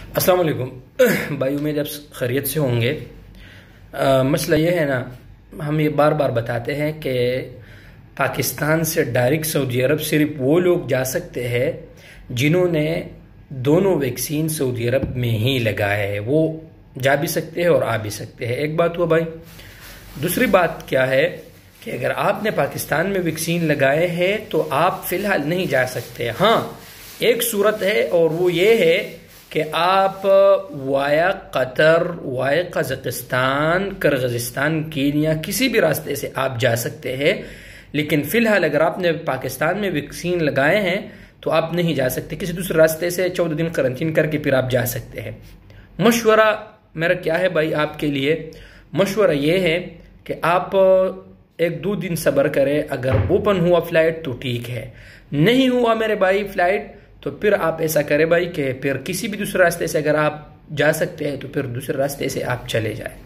السلام علیکم بھائی، امید آپ خیریت سے ہوں گے۔ مسئلہ یہ ہے نا، ہم یہ بار بار بتاتے ہیں کہ پاکستان سے ڈائریکٹ سعودی عرب صرف وہ لوگ جا سکتے ہیں جنہوں نے دونوں ویکسین سعودی عرب میں ہی لگائے ہے، وہ جا بھی سکتے ہیں اور آ بھی سکتے ہیں۔ ایک بات ہوا بھائی۔ دوسری بات کیا ہے کہ اگر آپ نے پاکستان میں ویکسین لگائے ہیں تو آپ فی الحال نہیں جا سکتے۔ ہاں، ایک صورت ہے اور وہ یہ ہے کہ آپ وایا قطر، وایا قزاقستان، کرغزستان، کینیا کسی بھی راستے سے آپ جا سکتے ہیں، لیکن فی الحال اگر آپ نے پاکستان میں ویکسین لگائے ہیں تو آپ نہیں جا سکتے۔ کسی دوسرے راستے سے 14 دن قرنطین کر کے پھر آپ جا سکتے ہیں۔ مشورہ میرا کیا ہے بھائی آپ کے لیے؟ مشورہ یہ ہے کہ آپ 1-2 دن صبر کریں۔ اگر اوپن ہوا فلائٹ تو ٹھیک ہے، نہیں ہوا میرے بھائی فلائٹ تو پھر آپ ایسا کریں بھائی کہ پھر کسی بھی دوسرے راستے سے اگر آپ جا سکتے ہیں تو پھر دوسرے راستے سے آپ چلے جائیں۔